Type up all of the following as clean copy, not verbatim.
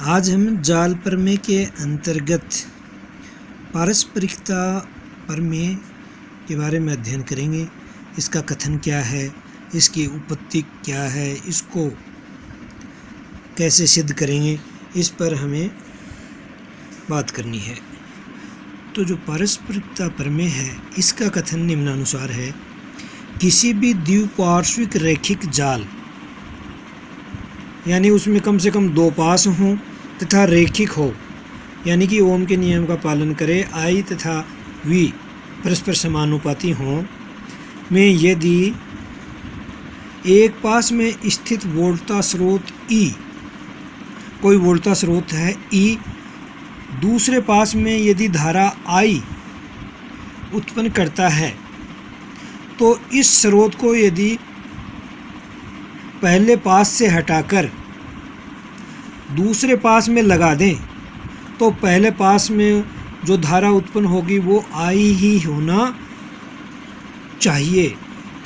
आज हम जाल प्रमेय के अंतर्गत पारस्परिकता प्रमेय के बारे में अध्ययन करेंगे। इसका कथन क्या है, इसकी उत्पत्ति क्या है, इसको कैसे सिद्ध करेंगे, इस पर हमें बात करनी है। तो जो पारस्परिकता प्रमेय है, इसका कथन निम्नानुसार है। किसी भी द्विपार्श्विक रैखिक जाल यानी उसमें कम से कम दो पास हों तथा रैखिक हो, यानी कि ओम के नियम का पालन करे, आई तथा वी परस्पर समानुपाती हों, में यदि एक पास में स्थित वोल्टता स्रोत ई, कोई वोल्टता स्रोत है ई, दूसरे पास में यदि धारा आई उत्पन्न करता है, तो इस स्रोत को यदि पहले पास से हटाकर दूसरे पास में लगा दें तो पहले पास में जो धारा उत्पन्न होगी वो आई ही होना चाहिए।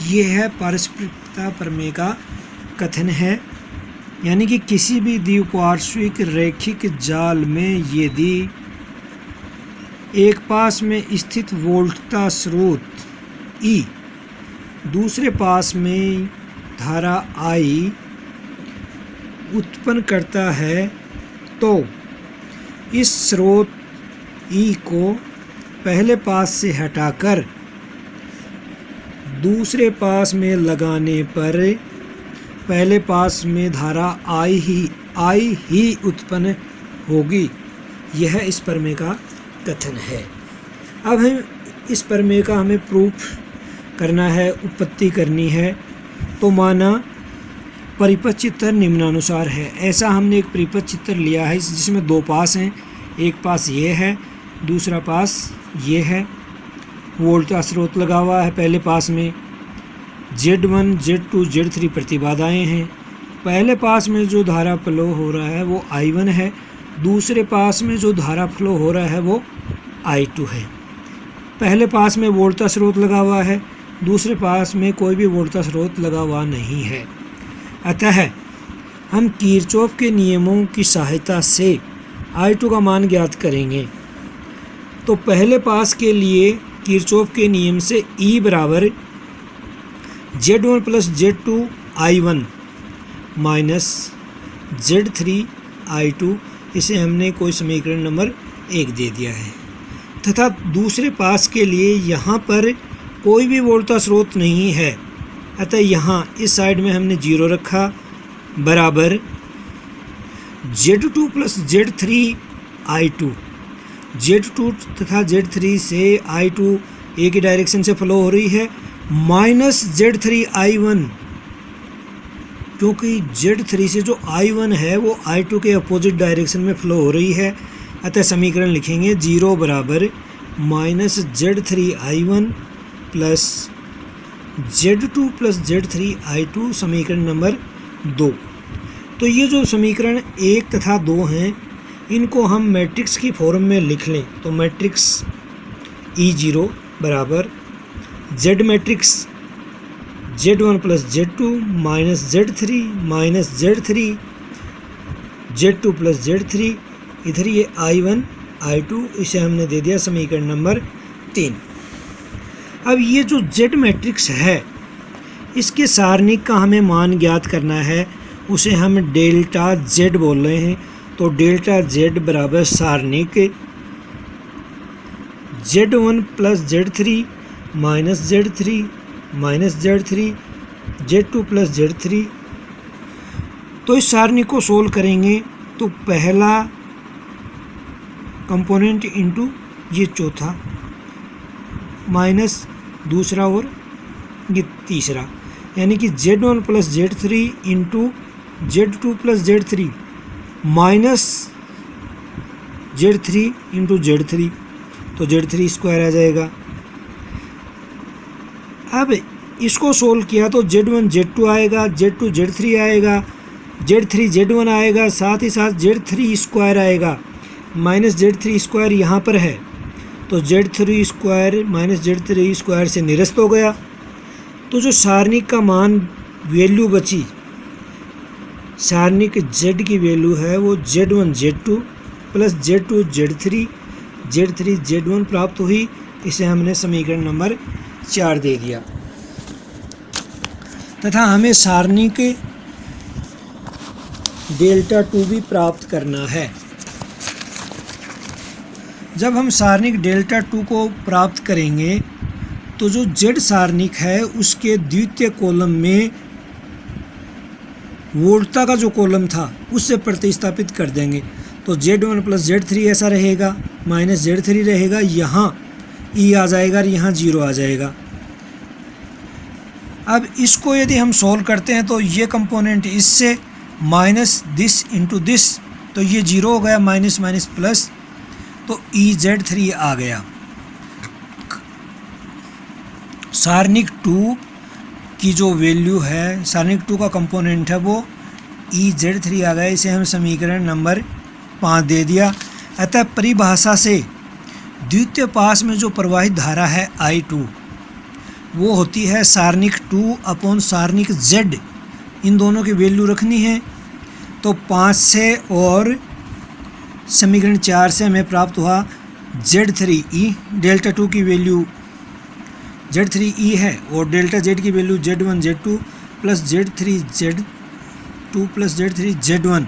ये है पारस्परिकता प्रमेय का कथन है। यानी कि किसी भी द्विपार्श्विक रैखिक जाल में यदि एक पास में स्थित वोल्टता स्रोत ई दूसरे पास में धारा आई उत्पन्न करता है, तो इस स्रोत ई को पहले पास से हटाकर दूसरे पास में लगाने पर पहले पास में धारा आई ही उत्पन्न होगी। यह इस प्रमेय का कथन है। अब हम इस प्रमेय का हमें प्रूफ करना है, उत्पत्ति करनी है। तो माना परिपथ चित्र निम्नानुसार है। ऐसा हमने एक परिपथ चित्र लिया है जिसमें दो पास हैं, एक पास ये है, दूसरा पास ये है। वोल्टता स्रोत लगा हुआ है पहले पास में, Z1 Z2 Z3 प्रतिबाधाएं हैं। पहले पास में जो धारा फ्लो हो रहा है वो I1 है, दूसरे पास में जो धारा फ्लो हो रहा है वो I2 है। पहले पास में वोल्टता स्रोत लगा हुआ है, दूसरे पास में कोई भी वोल्टता स्रोत लगा हुआ नहीं है। अतः हम किरचॉफ के नियमों की सहायता से I2 का मान ज्ञात करेंगे। तो पहले पास के लिए किरचॉफ के नियम से E बराबर Z1 plus Z2 I1 minus Z3 I2, इसे हमने कोई समीकरण नंबर 1 दे दिया है। तथा दूसरे पास के लिए यहाँ पर कोई भी वोल्टता स्रोत नहीं है, अतः यहाँ इस साइड में हमने 0 रखा, बराबर Z2 plus Z3 I2। Z2 तथा Z3 से I2 एक ही डायरेक्शन से फ्लो हो रही है, माइनस Z3 I1, क्योंकि Z3 से जो I1 है वो I2 के अपोजिट डायरेक्शन में फ्लो हो रही है। अतः समीकरण लिखेंगे 0 बराबर minus Z3 I1 plus Z2 plus Z3 I2, समीकरण नंबर 2। तो ये जो समीकरण 1 तथा 2 हैं, इनको हम मैट्रिक्स की फॉर्म में लिख लें तो मैट्रिक्स E0 बराबर Z matrix Z1 plus Z2 minus Z3 Z2 plus Z3, इधर ये I1 I2, इसे हमने दे दिया समीकरण नंबर 3। अब ये जो Z मैट्रिक्स है, इसके सारणिक का हमें मान ज्ञात करना है, उसे हम डेल्टा Z बोल रहे हैं। तो डेल्टा Z बराबर सारणिक Z1 plus Z3 minus Z3 Z2 plus Z3। तो इस सारणी को सोल्व करेंगे तो पहला कंपोनेंट इंटू ये चौथा माइनस दूसरा और ये तीसरा, यानी कि Z1 plus Z3 into Z2 plus Z3 minus Z3 into Z3, तो Z3 स्क्वायर आ जाएगा। अब इसको सोल्व किया तो Z1 Z2 आएगा, Z2 Z3 आएगा, Z3 Z1 आएगा, साथ ही साथ Z3 स्क्वायर आएगा। माइनस Z3 स्क्वायर यहाँ पर है, तो Z3 square minus Z3 square से निरस्त हो गया। तो जो सारणिक का मान वैल्यू बची सारणिक z की वैल्यू है वो z1 z2 plus z2 z3 z3 z1 प्राप्त हुई। इसे हमने समीकरण नंबर 4 दे दिया। तथा हमें सारणिक डेल्टा 2 भी प्राप्त करना है। जब हम सारणिक डेल्टा 2 को प्राप्त करेंगे तो जो z सारणिक है उसके द्वितीय कॉलम में वोल्टता का जो कॉलम था उससे प्रतिस्थापित कर देंगे। तो z1 प्लस z3 ऐसा रहेगा, माइनस z3 रहेगा, यहाँ e आ जाएगा और यहाँ 0 आ जाएगा। अब इसको यदि हम सॉल्व करते हैं तो ये कंपोनेंट इससे माइनस दिस इंटू दिस, तो ये 0 हो गया, माइनस माइनस प्लस, तो EZ3 आ गया। सारणिक 2 की जो वैल्यू है, सारणिक 2 का कंपोनेंट है वो EZ3 आ गया। इसे हम समीकरण नंबर 5 दे दिया। अतः परिभाषा से द्वितीय पास में जो प्रवाहित धारा है I2 वो होती है सारणिक 2 अपॉन सारणिक Z। इन दोनों की वैल्यू रखनी है। तो 5 से और समीकरण 4 से हमें प्राप्त हुआ Z3E। डेल्टा 2 की वैल्यू Z3E है और डेल्टा Z की value Z1 Z2 plus Z3 Z2 plus Z3 Z1।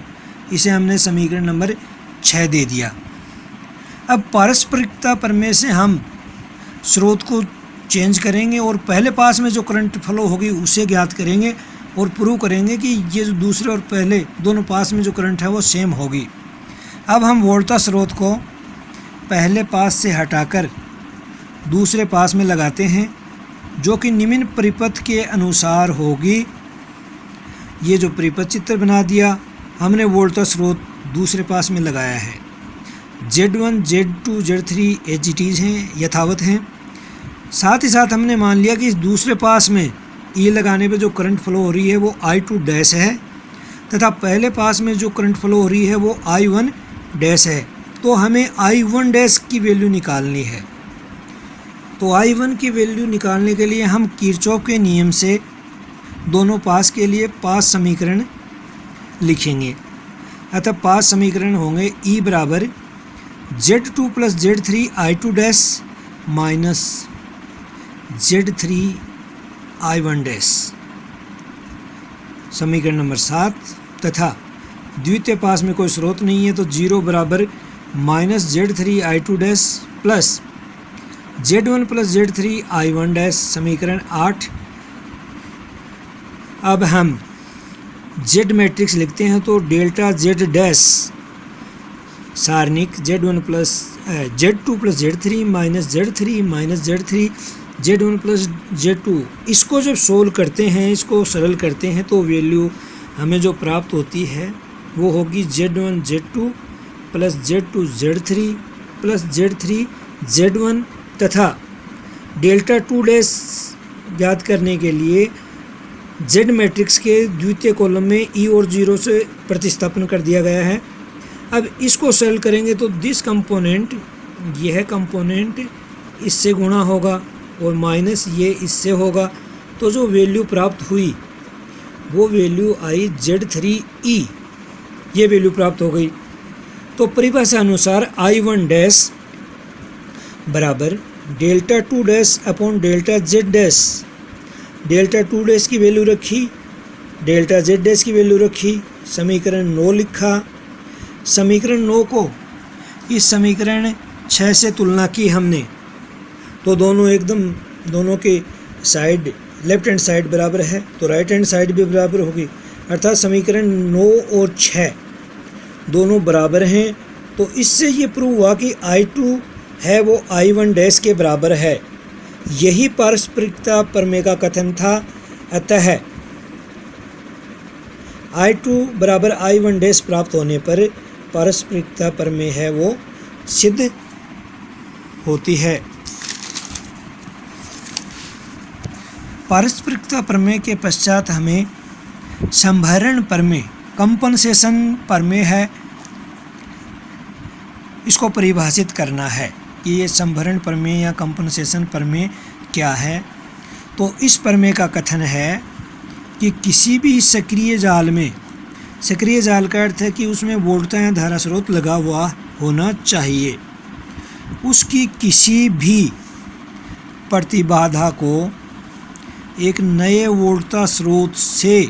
इसे हमने समीकरण नंबर 6 दे दिया। अब पारस्परिकता प्रमेय से हम स्रोत को चेंज करेंगे और पहले पास में जो करंट फ्लो होगी उसे ज्ञात करेंगे और प्रूव करेंगे कि ये जो दूसरे और पहले दोनों पास में जो करंट है वो सेम होगी। अब हम वोल्टता स्रोत को पहले पास से हटाकर दूसरे पास में लगाते हैं, जो कि निम्न परिपथ के अनुसार होगी। ये जो परिपथ चित्र बना दिया हमने, वोल्टता स्रोत दूसरे पास में लगाया है। Z1 Z2 Z3 as it is हैं, यथावत हैं। साथ ही साथ हमने मान लिया कि इस दूसरे पास में E लगाने पे जो करंट फ्लो हो रही है वो I2 डैश है तथा पहले पास में जो करंट फ्लो हो रही है वो I1 डैश है। तो हमें I1 डैश की वैल्यू निकालनी है। तो I1 की वैल्यू निकालने के लिए हम किरचॉफ के नियम से दोनों पास के लिए पास समीकरण लिखेंगे। अतः पास समीकरण होंगे E बराबर Z2 plus Z3 I2 dash minus Z3 I1 dash. समीकरण नंबर 7 तथा द्वितीय पास में कोई स्रोत नहीं है तो 0 बराबर minus Z3 I2 dash plus Z1 plus Z3 I1 dash. समीकरण 8। अब हम Z मैट्रिक्स लिखते हैं तो डेल्टा Z डैश सारणिक Z1 plus Z2 plus Z3 minus Z3 minus Z3 Z1 plus Z2। इसको जब सोल्व करते हैं, इसको सरल करते हैं तो वैल्यू हमें जो प्राप्त होती है वो होगी Z1 Z2 plus Z2 Z3 plus Z3 Z1 तथा डेल्टा 2 डैश ज्ञात करने के लिए Z मैट्रिक्स के द्वितीय कॉलम में E और 0 से प्रतिस्थापन कर दिया गया है। अब इसको सरल करेंगे तो दिस कंपोनेंट, यह कंपोनेंट इससे गुणा होगा और माइनस ये इससे होगा। तो जो वैल्यू प्राप्त हुई वो वैल्यू आई Z3E, ये वैल्यू प्राप्त हो गई। तो परिभाषा अनुसार I1 डैश बराबर delta 2 dash upon delta Z dash. Delta 2 dash की वैल्यू रखी, डेल्टा Z डैश की वैल्यू रखी, समीकरण 9 लिखा। समीकरण 9 को इस समीकरण 6 से तुलना की हमने तो दोनों के साइड लेफ्ट हैंड साइड बराबर है तो राइट हैंड साइड भी बराबर होगी। अर्थात समीकरण 9 और 6 दोनों बराबर हैं। तो इससे ये प्रूव हुआ कि I2 है वो I1 डैश के बराबर है। यही पारस्परिकता प्रमेय का कथन था। अतः I2 बराबर I1 डैश प्राप्त होने पर पारस्परिकता प्रमेय है वो सिद्ध होती है। पारस्परिकता प्रमेय के पश्चात हमें संभरण प्रमेय, कंपनसेशन प्रमेय है, इसको परिभाषित करना है कि ये संभरण प्रमेय या कंपनसेशन प्रमेय क्या है। तो इस प्रमेय का कथन है कि किसी भी सक्रिय जाल में सक्रिय जाल का अर्थ है कि उसमें वोल्टता या धारा स्रोत लगा हुआ होना चाहिए। उसकी किसी भी प्रतिबाधा को एक नए वोल्टता स्रोत से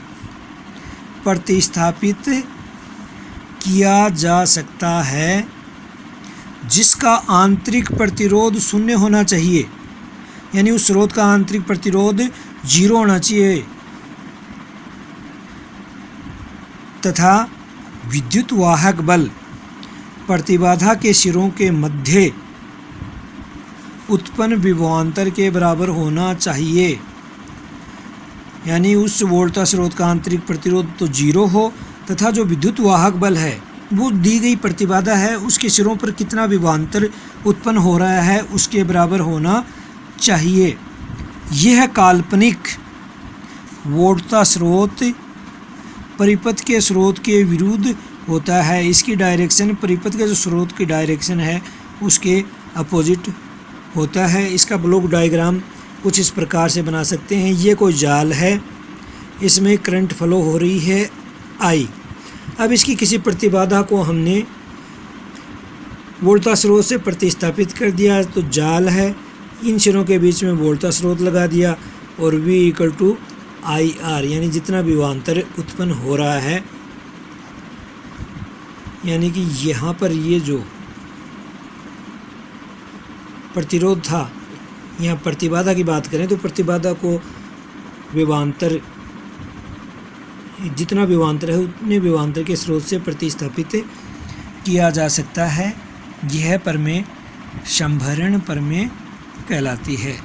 प्रतिस्थापित किया जा सकता है जिसका आंतरिक प्रतिरोध शून्य होना चाहिए, यानी उस स्रोत का आंतरिक प्रतिरोध 0 होना चाहिए तथा विद्युत वाहक बल प्रतिबाधा के सिरों के मध्य उत्पन्न विभवांतर के बराबर होना चाहिए, यानी उस वोल्टता स्रोत का आंतरिक प्रतिरोध तो 0 हो तथा जो विद्युत वाहक बल है वो दी गई प्रतिबाधा है उसके सिरों पर कितना विभवांतर उत्पन्न हो रहा है उसके बराबर होना चाहिए। यह काल्पनिक वोल्टता स्रोत परिपथ के स्रोत के विरुद्ध होता है। इसकी डायरेक्शन परिपथ के जो स्रोत की डायरेक्शन है उसके अपोजिट होता है। इसका ब्लॉक डायग्राम कुछ इस प्रकार से बना सकते हैं। ये कोई जाल है, इसमें करंट फ्लो हो रही है I। अब इसकी किसी प्रतिबाधा को हमने वोल्टता स्रोत से प्रतिस्थापित कर दिया तो जाल है, इन सिरों के बीच में वोल्टता स्रोत लगा दिया और V = IR, यानी जितना विभवांतर उत्पन्न हो रहा है, यानी कि यहाँ पर ये जो प्रतिरोध था, यहाँ प्रतिबाधा की बात करें तो प्रतिबाधा को विभवांतर जितना विभवांतर है उतने विभवांतर के स्रोत से प्रतिस्थापित किया जा सकता है। यह प्रमेय संभरण प्रमेय कहलाती है।